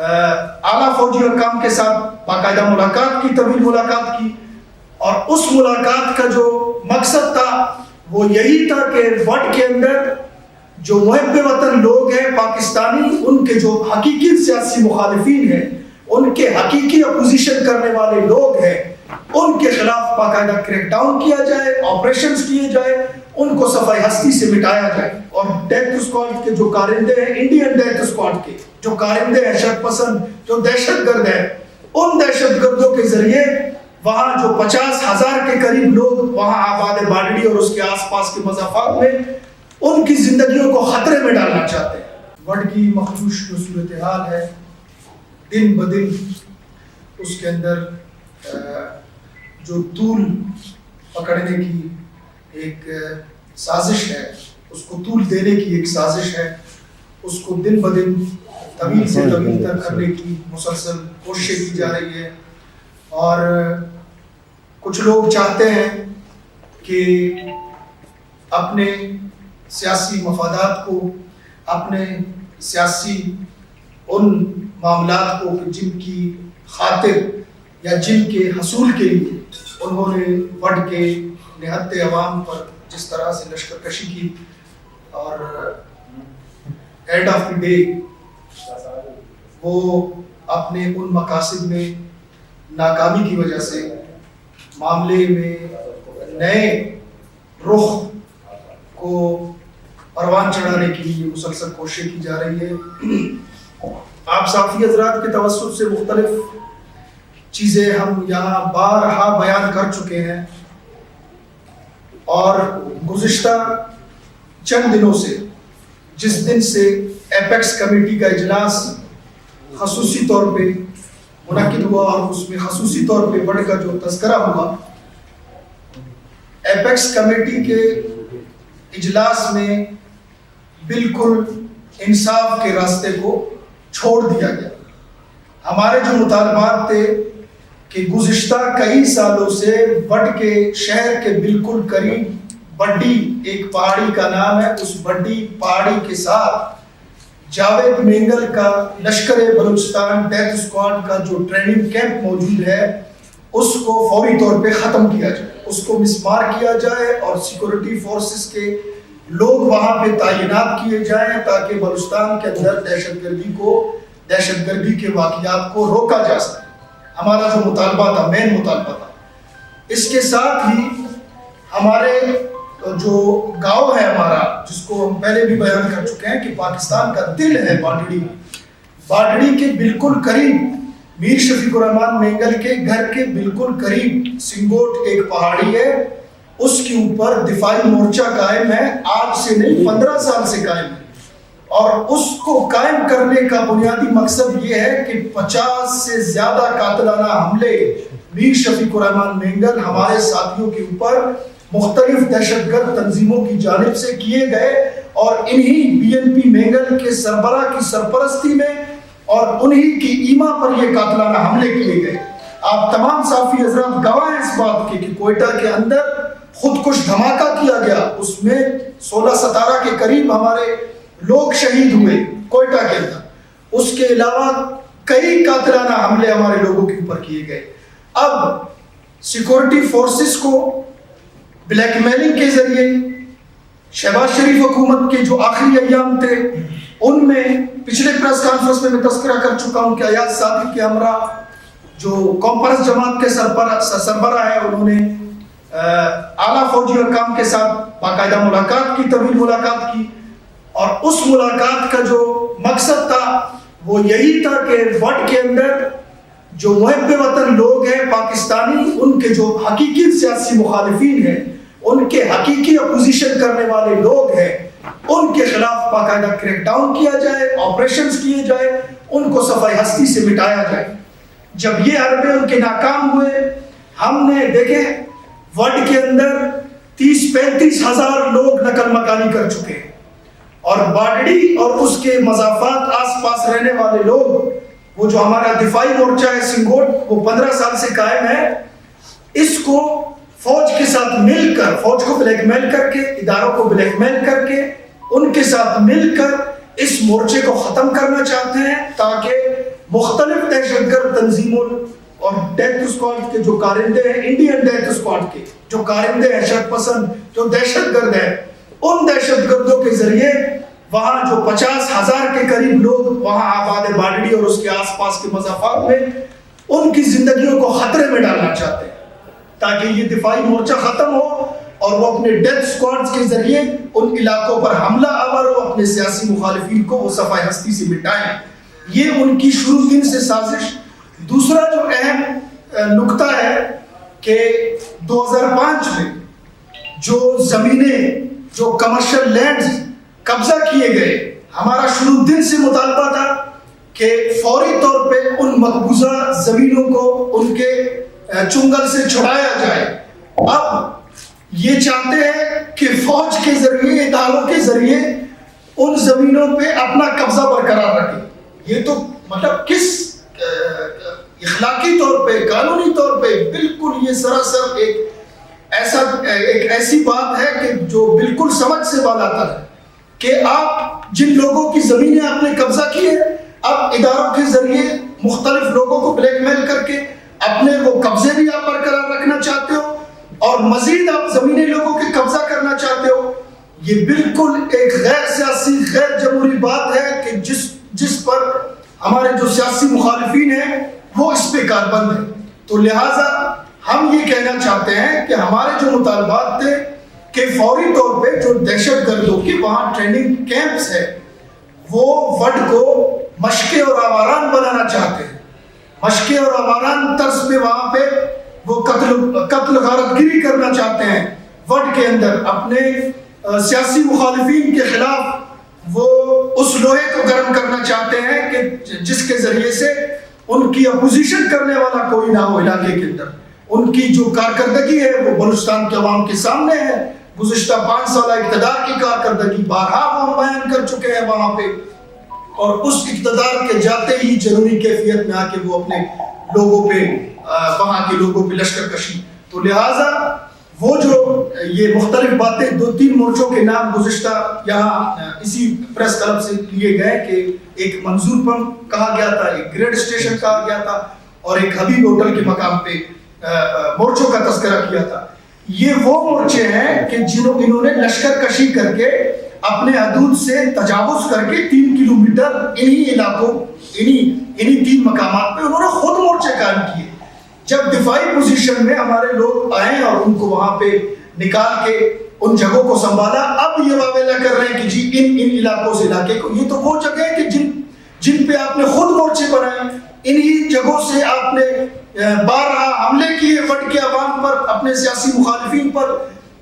اعلیٰ فوجی حکام کے ساتھ باقاعدہ ملاقات کی، طویل ملاقات کی، اور اس ملاقات کا جو مقصد تھا وہ یہی تھا کہ وڈ کے اندر جو محب وطن لوگ ہیں پاکستانی، ان کے جو حقیقی سیاسی مخالفین ہیں، ان کے حقیقی اپوزیشن کرنے والے لوگ ہیں، ان کے خلاف باقاعدہ کریک ڈاؤن کیا جائے، آپریشنز کیے جائے، ان کو صفحہ ہستی سے مٹایا جائے۔ اور ڈیتھ اسکواڈ کے جو کارندے ہیں، انڈین ڈیتھ اسکواڈ کے جو کارندے ہیں، شر پسند جو دہشت گرد ہیں، ان دہشت گردوں کے ذریعے وہاں جو 50,000 کے قریب لوگ وہاں آباد باڈڑی اور اس کے آس پاس کے مضافات میں ان کی زندگیوں کو خطرے میں ڈالنا چاہتے ہیں۔ وڈ کی مخدوش جو صورتحال ہے، دن بدن اس کے اندر جو طول پکڑنے کی ایک سازش ہے، اس کو طول دینے کی ایک سازش ہے، اس کو دن بدن طویل سے طویل تر کرنے کی مسلسل کوششیں کی جا رہی ہے۔ اور کچھ لوگ چاہتے ہیں کہ اپنے سیاسی مفادات کو، اپنے سیاسی ان معاملات کو جن کی خاطر یا جن کے حصول کے لیے انہوں نے وڈ کے نہتے عوام پر جس طرح سے لشکر کشی کی، اور اینڈ آف دی ڈے وہ اپنے ان مقاصد میں ناکامی کی وجہ سے معاملے میں نئے رخ کو پروان چڑھانے کے لیے مسلسل کوشش کی جا رہی ہے۔ آپ صحافی حضرات کے توسط سے مختلف چیزیں ہم یہاں بارہا بیان کر چکے ہیں، اور گزشتہ چند دنوں سے جس دن سے ایپیکس کمیٹی کا اجلاس خصوصی طور پہ منعقد ہوا اور اس میں خصوصی طور پہ وڈ کا جو تذکرہ ہوا، ایپیکس کمیٹی کے اجلاس میں بالکل انصاف کے راستے کو چھوڑ دیا گیا۔ ہمارے جو مطالبات تھے کہ گزشتہ کئی سالوں سے وڈ کے شہر کے بالکل قریب بڈی ایک پہاڑی کا نام ہے، اس بڈی پہاڑی کے ساتھ جاوید مینگل کا لشکر بلوچستان ڈیتھ اسکواڈ کا جو ٹریننگ کیمپ موجود ہے اس کو فوری طور پہ ختم کیا جائے، اس کو مسمار کیا جائے، اور سیکورٹی فورسز کے لوگ وہاں پہ تعینات کیے جائیں تاکہ بلوچستان کے اندر دہشت گردی کے واقعات کو روکا جا سکے۔ ہمارا جو مطالبہ تھا، مین مطالبہ تھا۔ اس کے ساتھ ہی ہمارے جو گاؤں ہے ہمارا، جس کو ہم پہلے بھی بیان کر چکے ہیں کہ پاکستان کا دل ہے باڈڑی کے بالکل قریب میر شفیق الرحمان مینگل کے گھر کے بالکل قریب سنگوٹ ایک پہاڑی ہے، اس کے اوپر دفاعی مورچہ قائم ہے، آج سے نہیں 15 سال سے قائم ہے، اور اس کو قائم کرنے کا بنیادی مقصد یہ ہے کہ 50 سے زیادہ قاتلانہ حملے میر شفیق الرحمان مینگل ہمارے ساتھیوں کے اوپر مختلف دہشت گرد تنظیموں کی جانب سے کیے گئے، اور انہی بی این پی مینگل کے سربراہ کی سرپرستی میں اور انہی کی ایما پر یہ قاتلانہ حملے کیے گئے۔ آپ تمام صحافی حضرات گواہ ہیں اس بات کے کہ کوئٹہ کے اندر خودکش دھماکہ کیا گیا، اس میں 16-17 کے قریب ہمارے لوگ شہید ہوئے کوئٹہ کے اندر۔ اس کے علاوہ کئی قاتلانہ حملے ہمارے لوگوں کے اوپر کیے گئے۔ اب سیکورٹی فورسز کو بلیک میلنگ کے ذریعے شہباز شریف حکومت کے جو آخری ایام تھے ان میں پچھلے پریس کانفرنس میں تذکرہ کر چکا ہوں کہ ایاز صادق کے ہمراہ جو کانفرنس جماعت کے سربراہ ہے، انہوں نے اعلیٰ فوجی حکام کے ساتھ باقاعدہ ملاقات کی، طویل ملاقات کی، اور اس ملاقات کا جو مقصد تھا وہ یہی تھا کہ وڈ کے اندر جو محب وطن لوگ ہیں پاکستانی، ان کے جو حقیقی سیاسی مخالفین ہیں، ان کے حقیقی اپوزیشن کرنے والے لوگ ہیں، ان کے خلاف باقاعدہ کریک ڈاؤن کیا جائے، آپریشنز کیے جائے، ان کو صفحہ ہستی سے مٹایا جائے۔ جب یہ حربے ان کے ناکام ہوئے، ہم نے دیکھے وڈ کے اندر 30-35 ہزار لوگ نقل مکانی کر چکے ہیں، اور باڈڑی اور اس کے مضافات آس پاس رہنے والے لوگ، وہ جو ہمارا دفاعی مورچہ ہے سنگوٹ، وہ 15 سال سے قائم ہے، اس کو فوج کے ساتھ مل کر، فوج کو بلیک میل کر کے، اداروں کو بلیک میل کر کے، ان کے ساتھ مل کر اس مورچے کو ختم کرنا چاہتے ہیں تاکہ مختلف دہشت گرد تنظیموں اور ڈیتھ اسکواڈ کے جو کارندے ہیں، انڈین ڈیتھ اسکواڈ کے جو کارندے ہیں، شرط پسند جو دہشت گرد ہیں، ان دہشت گردوں کے ذریعے وہاں جو 50,000 کے قریب لوگ وہاں آباد باڈی اور اس کے آس پاس کے مضافات میں ان کی زندگیوں کو خطرے میں ڈالنا چاہتے ہیں تاکہ یہ دفاعی مورچہ ختم ہو اور وہ اپنے ڈیتھ اسکواڈز کے ذریعے ان علاقوں پر حملہ آور ہو، اپنے سیاسی مخالفین کو وہ صفحہ ہستی سے مٹائیں۔ یہ ان کی شروع دن سے سازش۔ دوسرا جو اہم نکتہ ہے کہ 2005 میں جو زمینیں، جو کمرشل لینڈز قبضہ کیے گئے، ہمارا شروع دن سے مطالبہ تھا کہ فوری طور پہ ان مقبوضہ زمینوں کو ان کے چنگل سے چھڑایا جائے۔ اب یہ چاہتے ہیں کہ فوج کے ذریعے، اداروں کے ذریعے ان زمینوں پہ اپنا قبضہ برقرار رکھے۔ یہ تو مطلب کس اخلاقی طور پہ، قانونی طور پہ بالکل یہ سراسر ایک ایسی بات ہے کہ جو بالکل سمجھ سے بالاتر ہے کہ آپ جن لوگوں کی زمینیں آپ نے قبضہ کی ہے، اب اداروں کے ذریعے مختلف لوگوں کو بلیک میل کر کے اپنے وہ قبضے بھی آپ برقرار رکھنا چاہتے ہو اور مزید آپ زمینیں لوگوں کے قبضہ کرنا چاہتے ہو۔ یہ بالکل ایک غیر سیاسی، غیر جمہوری بات ہے کہ جس پر ہمارے جو سیاسی مخالفین ہیں وہ اس پہ کاربند ہیں۔ تو لہٰذا ہم یہ کہنا چاہتے ہیں کہ ہمارے جو مطالبات تھے کہ فوری طور پہ جو دہشت گردوں کی وہاں ٹریننگ کیمپس ہے وہ وڈ کو مشقے اور آواران بنانا چاہتے ہیں، مشقے اور آواران طرز پہ وہاں پہ وہ قتل غارت گیری کرنا چاہتے ہیں۔ وڈ کے اندر اپنے سیاسی مخالفین کے خلاف وہ اس لوہے کو گرم کرنا چاہتے ہیں کہ جس کے ذریعے سے ان کی اپوزیشن کرنے والا کوئی نہ ہو علاقے کے اندر۔ ان کی جو کارکردگی ہے وہ بلوچستان کے عوام کے سامنے ہے۔ گزشتہ 5 سالہ اقتدار کی کارکردگی بارہا وہ بیان کر چکے ہیں وہاں پہ، اور اس اقتدار کے جاتے ہی جنونی کیفیت میں آ کے وہ اپنے لوگوں پہ، وہاں کے لوگوں پہ لشکر کشی۔ تو لہٰذا وہ جو یہ مختلف باتیں 2-3 مورچوں کے نام گزشتہ یہاں اسی پریس کلب سے لیے گئے کہ ایک منظور پمپ کہا گیا تھا، ایک گریڈ اسٹیشن کہا گیا تھا اور ایک حبیب ہوٹل کے مقام پہ مورچوں کا تذکرہ کیا تھا۔ یہ وہ مورچے ہیں کہ انہوں نے لشکر کشی کر کے اپنے حدود سے تجاوز کر کے 3 کلومیٹر انہی علاقوں، انہی 3 مقامات پہ انہوں نے خود مورچے قائم کیے۔ جب دفاعی پوزیشن میں ہمارے لوگ آئے اور ان کو وہاں پہ نکال کے ان جگہوں کو سنبھالا، اب یہ واویلا کر رہے ہیں کہ جی ان علاقوں سے علاقے کو، یہ تو وہ جگہ ہے کہ جن پہ آپ نے خود مورچے بنائے، انہی جگہوں سے آپ نے بارہا حملے کیے وڈ کے عوام پر، اپنے سیاسی مخالفین پر۔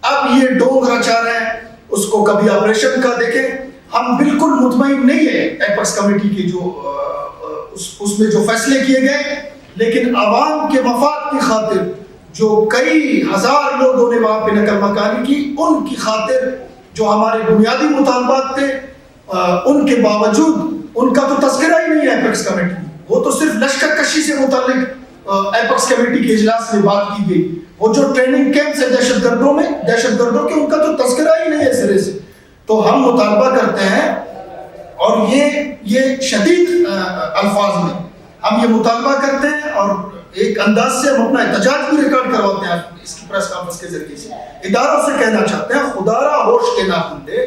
اب یہ ڈونگ رچا رہے ہیں، اس کو کبھی آپریشن کا دیکھیں۔ ہم بالکل مطمئن نہیں ہیں ایپیکس کمیٹی کے جو اس میں جو فیصلے کیے گئے، لیکن عوام کے مفاد کی خاطر جو کئی ہزار لوگوں نے وہاں پہ نقل مکانی کی، ان کی خاطر جو ہمارے بنیادی مطالبات تھے ان کے باوجود ان کا تو تذکرہ ہی نہیں ہے ایپیکس کمیٹی میں۔ وہ تو صرف لشکر کشی سے متعلق ایپیکس کمیٹی کے اجلاس میں بات کی گئی۔ وہ جو ٹریننگ کیمپس ہے دہشت گردوں کے، ان کا تو تذکرہ ہی نہیں ہے سرے سے۔ تو ہم مطالبہ کرتے ہیں اور یہ شدید الفاظ میں ہم یہ مطالبہ کرتے ہیں اور ایک انداز سے ہم اپنا احتجاج بھی ریکارڈ کرواتے ہیں اس کی پریس کانفرنس کے ذریعے سے۔ اداروں سے کہنا چاہتے ہیں خدا را ہوش کے ناخن دے،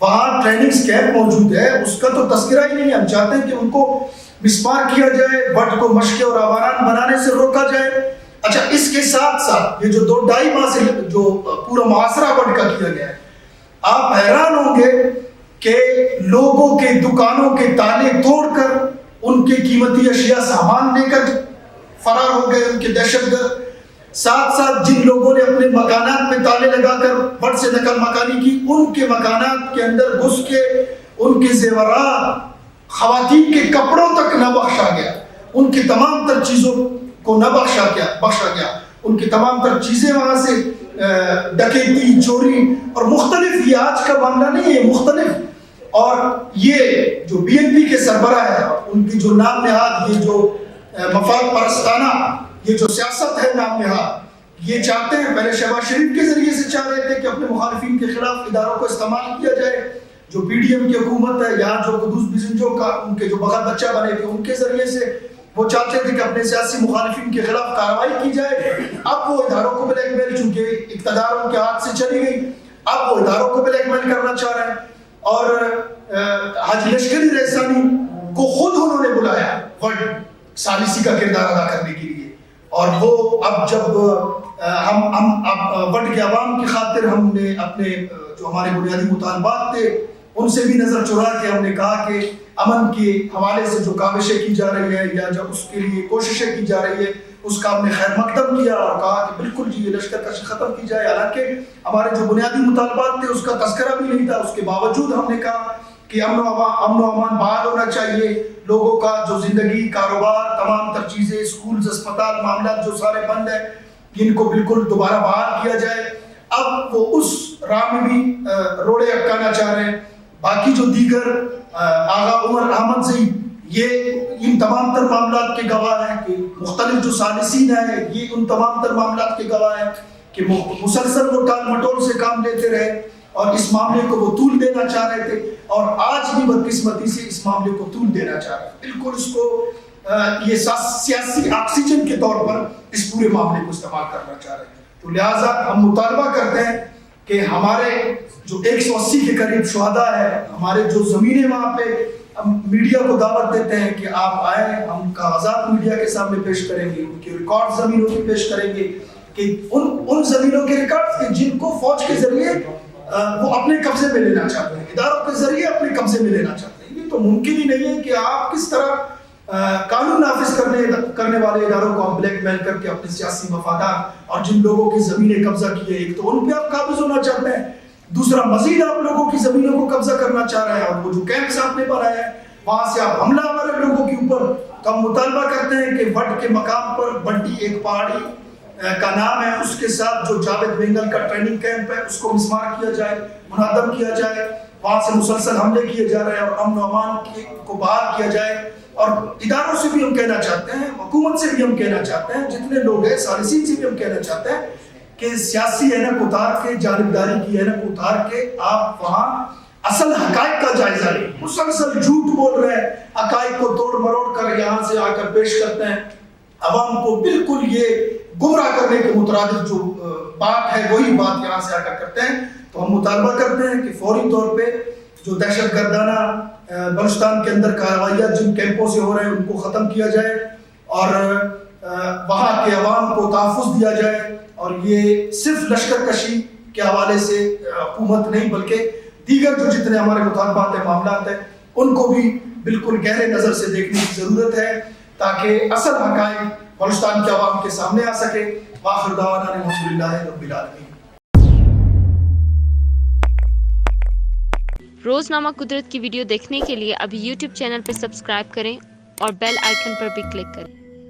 وہاں ٹریننگ کیمپ موجود ہے، اس کا تو تذکرہ ہی نہیں ہے۔ ہم چاہتے ہیں کہ ان کو مسمار کیا جائے، وڈ کو مشقے اور آواران بنانے سے روکا جائے۔ اچھا، اس کے ساتھ ساتھ یہ جو 2-2.5 ماہ سے جو پورا محاصرہ وڈ کا کیا گیا ہے، آپ حیران ہوں گے کہ لوگوں کے دکانوں کے تالے توڑ کر ان کے قیمتی اشیاء سامان لے کر فرار ہو گئے ان کے دہشت گرد۔ ساتھ ساتھ جن لوگوں نے اپنے مکانات میں تالے لگا کر وڈ سے نقل مکانی کی، ان کے مکانات کے اندر گھس کے ان کے زیورات، خواتین کے کپڑوں تک نہ بخشا گیا، ان کی تمام تر چیزوں کو نہ بخشا گیا، ان کی تمام تر چیزیں وہاں سے ڈکیتی، چوری اور مختلف، یہ آج کا معاملہ نہیں ہے، مختلف۔ اور یہ جو BNP کے سربراہ ہے، ان کی جو نام نہاد، یہ جو مفاد پرستانہ یہ جو سیاست ہے نام نہاد، یہ چاہتے ہیں، پہلے شہباز شریف کے ذریعے سے چاہ رہے تھے کہ اپنے مخالفین کے خلاف اداروں کو استعمال کیا جائے، جو پی ڈی ایم کی حکومت ہے یہاں جو قدوس بزنجو کا ان کے جو بغل بچہ بنے تھے ان کے ذریعے سے وہ چاہتے تھے کہ اپنے سیاسی مخالفین کے خلاف کارروائی کی جائے. اب وہ اداروں کو بلیک میل, چونکہ اقتدار ان کے ہاتھ سے چلی گئی, اب وہ اداروں کو بلیک میل کرنا چاہ رہے ہیں. اور حاجی لشکری رحسانی کو خود انہوں نے بلایا ورلڈ ثالثی کا کردار ادا کرنے کے لیے, اور وہ اب جب ہم ورلڈ کے عوام کی خاطر ہم نے اپنے جو ہمارے بنیادی مطالبات تھے ان سے بھی نظر چرا کے ہم نے کہا کہ امن کے حوالے سے جو کاوشیں کی جا رہی ہے یا جب اس کے لیے کوششیں کی جا رہی ہے اس کا ہم نے خیر مقدم کیا اور کہا کہ بالکل جی یہ لشکر کشی ختم کی جائے. حالانکہ ہمارے جو بنیادی مطالبات تھے اس کا تذکرہ بھی نہیں تھا, اس کے باوجود ہم نے کہا کہ امن و امان بحال ہونا چاہیے, لوگوں کا جو زندگی, کاروبار, تمام تر چیزیں, اسکولز, اسپتال, معاملات جو سارے بند ہیں ان کو بالکل دوبارہ بحال کیا جائے. اب وہ اس راہ میں بھی روڑے اٹکانا چاہ رہے ہیں. باقی جو دیگر آغا عمر احمد سے یہ ان تمام تر معاملات کے گواہ ہیں کہ مختلف جو ثالثین ہیں یہ ان تمام تر معاملات کے گواہ ہیں کہ مسلسل وہ ٹال مٹول سے کام لیتے رہے اور اس معاملے کو وہ طول دینا چاہ رہے تھے, اور آج بھی بدقسمتی سے اس معاملے کو طول دینا چاہ رہے ہیں. بالکل اس کو یہ سیاسی آکسیجن کے طور پر اس پورے معاملے کو استعمال کرنا چاہ رہے ہیں. تو لہٰذا ہم مطالبہ کرتے ہیں کہ ہمارے جو 180 کے قریب شہداء ہے, ہمارے جو زمینیں وہاں پہ, ہم میڈیا کو دعوت دیتے ہیں کہ آپ آئیں, ہم کاغذات میڈیا کے سامنے پیش کریں گے, ان کے ریکارڈ زمینوں کی پیش کریں گے کہ ان زمینوں کے ریکارڈ کے جن کو فوج کے ذریعے وہ اپنے قبضے میں لینا چاہتے ہیں, اداروں کے ذریعے اپنے قبضے میں لینا چاہتے ہیں. یہ تو ممکن ہی نہیں ہے کہ آپ کس طرح قانون نافذ کرنے والے اداروں کو آپ بلیک میل کر کے اپنے سیاسی مفادات اور جن لوگوں کی زمینیں قبضہ کی ہے, ایک تو ان پہ آپ قابض ہونا چاہتے ہیں, دوسرا مزید آپ لوگوں کی زمینوں کو قبضہ کرنا چاہ رہے ہیں, اور وہ جو کیمپس آپ نے بنائے ہیں وہاں سے آپ حملہ آور ہیں لوگوں کے اوپر. تو ہم مطالبہ کرتے ہیں کہ وٹ کے مقام پر بنٹی ایک پہاڑی کا نام ہے, اس کے ساتھ جو جاوید بینگل کا ٹریننگ کیمپ ہے اس کو مسمار کیا جائے, منہدم کیا جائے. وہاں سے مسلسل حملے کیے جا رہے ہیں اور امن و امان کو بحال کیا جائے. اور اداروں سے بھی ہم کہنا چاہتے ہیں, حکومت سے بھی ہم کہنا چاہتے ہیں, جتنے لوگ ہیں ثالثین سے بھی ہم کہنا چاہتے ہیں کہ سیاسی اینک اتار کے, جانبداری کی اینک اتار کے آپ وہاں اصل حقائق کا جائزہ لیں. مسلسل جھوٹ بول رہے ہیں, حقائق کو توڑ مروڑ کر یہاں سے آ کر پیش کرتے ہیں, عوام کو بالکل یہ گمراہ کرنے کے مترادف جو بات ہے وہی بات یہاں سے آ کر کرتے ہیں. تو ہم مطالبہ کرتے ہیں کہ فوری طور پہ جو دہشت گردانہ بلوچستان کے اندر کارروائیات جن کیمپوں سے ہو رہے ہیں ان کو ختم کیا جائے اور وہاں کے عوام کو تحفظ دیا جائے. اور یہ صرف لشکر کشی کے حوالے سے حکومت نہیں بلکہ دیگر جو جتنے ہمارے مطالبات ہیں, معاملات ہیں, ان کو بھی بالکل گہرے نظر سے دیکھنے کی ضرورت ہے تاکہ اصل حقائق بلوچستان کے عوام کے سامنے آ سکے. وآخر دعوانا الحمدللہ رب العالمین. روزنامہ قدرت کی ویڈیو دیکھنے کے لیے ابھی یوٹیوب چینل پر سبسکرائب کریں اور بیل آئیکن پر بھی کلک کریں.